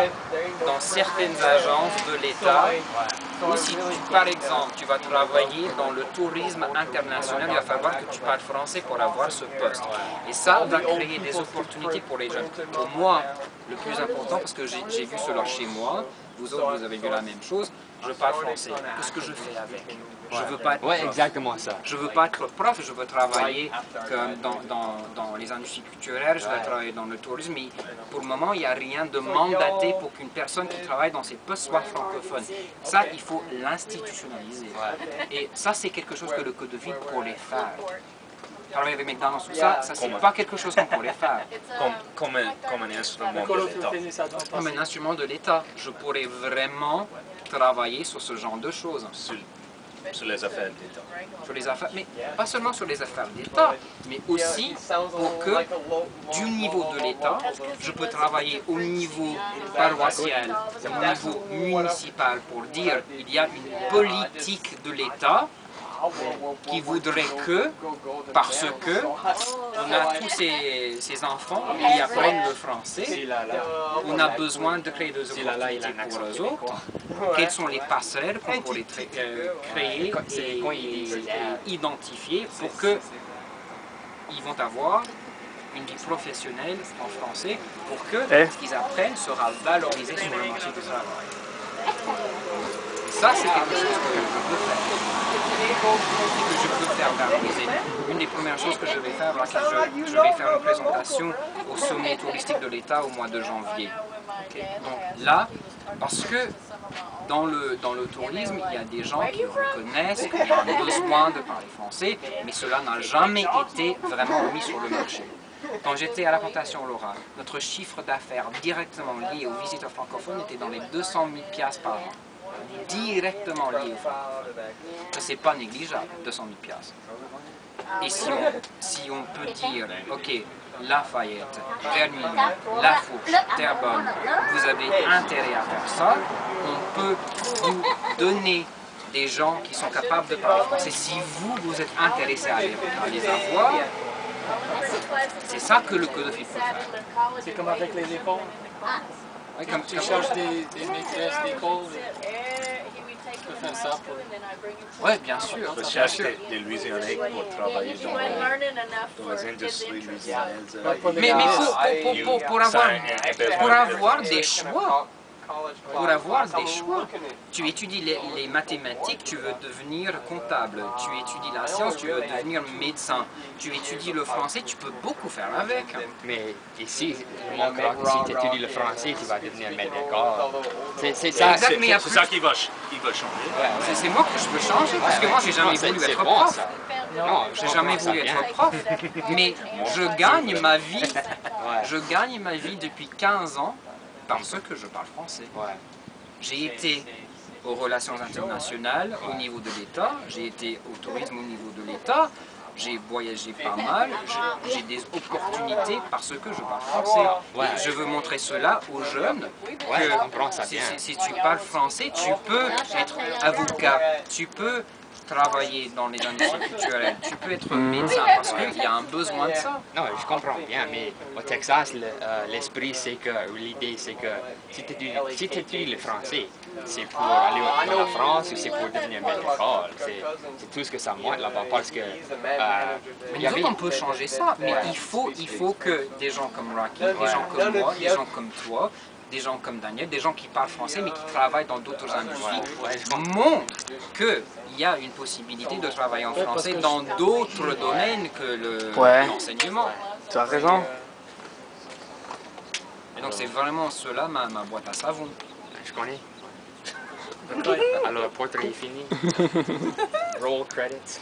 ça dans certaines agences de l'État. Ou si, par exemple, tu vas travailler dans le tourisme international, il va falloir que tu parles français pour avoir ce poste. Et ça va créer des opportunités pour les jeunes. Pour moi, le plus important, parce que j'ai vu cela chez moi, vous autres, vous avez vu la même chose, je parle français. Qu'est-ce que je fais avec? Je veux pas être prof. Exactement ça. Je veux pas être prof, je veux travailler comme dans les industries culturelles, je veux travailler dans le tourisme, mais pour le moment, il n'y a rien de mandaté pour qu'une personne qui travaille dans ces postes soit francophone. Ça, il faut l'institutionnaliser. Et ça, c'est quelque chose que le Code de ville pourrait faire. Travailler avec McDonald's, tout ça, c'est pas quelque chose qu'on pourrait faire. Comme un instrument de l'État. Comme un instrument de l'État, je pourrais vraiment travailler sur ce genre de choses. Sur les affaires d'État. Sur les affaires, mais pas seulement sur les affaires d'État, mais aussi pour que, du niveau de l'État, je peux travailler au niveau paroissial, au niveau municipal, pour dire il y a une politique de l'État qui voudrait que, parce que on a tous ces enfants qui apprennent le français, on a besoin de créer des opportunités pour eux autres. Quelles sont les passerelles qu'on pourrait créer et identifier pour qu'ils vont avoir une vie professionnelle en français pour que ce qu'ils apprennent sera valorisé sur le marché du travail. Et ça, c'est quelque chose que je peux faire. Et que je peux faire valoriser. Une des premières choses que je vais faire, je vais faire une présentation au sommet touristique de l'État au mois de janvier. Donc là, parce que dans le tourisme, il y a des gens qui reconnaissent qu'il y a un besoin de parler français, mais cela n'a jamais été vraiment mis sur le marché. Quand j'étais à la Plantation Laura, notre chiffre d'affaires directement lié aux visiteurs francophones était dans les 200 000 $ par an. Directement lié aux francophones. Ça, c'est pas négligeable, 200 000 $. Et si on peut dire, ok, Lafayette, Vernigny, Lafourche, Terrebonne, vous avez intérêt à faire ça, on peut vous donner des gens qui sont capables de parler français. Si vous êtes intéressé à les avoir, c'est ça que le Code de ville peut faire. C'est comme avec les écoles. Oui, Quand tu cherches des maîtresses d'école, tu peux faire ça pour... Oui, bien sûr. Je cherche des Louisianais pour travailler dans les industries louisianaises. Mais pour avoir des choix, tu étudies les mathématiques, tu veux devenir comptable, tu étudies la science, tu veux devenir médecin, tu étudies le français, tu peux beaucoup faire avec. Mais ici, mon crois que si tu étudies le français, tu vas devenir maître d'école. C'est ça. C'est ça qui va changer. C'est moi que je veux changer, parce que moi, j'ai jamais voulu être prof. Non, j'ai jamais voulu être prof, mais je gagne ma vie depuis 15 ans parce que je parle français. J'ai été aux relations internationales au niveau de l'État, j'ai été au tourisme au niveau de l'État, j'ai voyagé pas mal, j'ai des opportunités parce que je parle français. Et je veux montrer cela aux jeunes, que si tu parles français, tu peux être avocat, tu peux travailler dans les industries culturelles, tu peux être médecin parce qu'il y a un besoin de ça. Non, je comprends bien, mais au Texas, l'esprit, c'est que, l'idée, c'est que si tu étudies le français, c'est pour aller en France ou c'est pour devenir maître d'école. C'est tout ce que ça montre là-bas parce que... Mais nous autres, on peut changer ça, mais il faut que des gens comme Rocky, des gens comme moi, des gens comme toi, des gens comme Daniel, des gens qui parlent français mais qui travaillent dans d'autres industries, montrent qu'il y a une possibilité de travailler en français dans d'autres domaines que l'enseignement. Tu as raison. Et donc c'est vraiment cela ma boîte à savon. Je connais. Alors, le portrait est fini. Roll credits.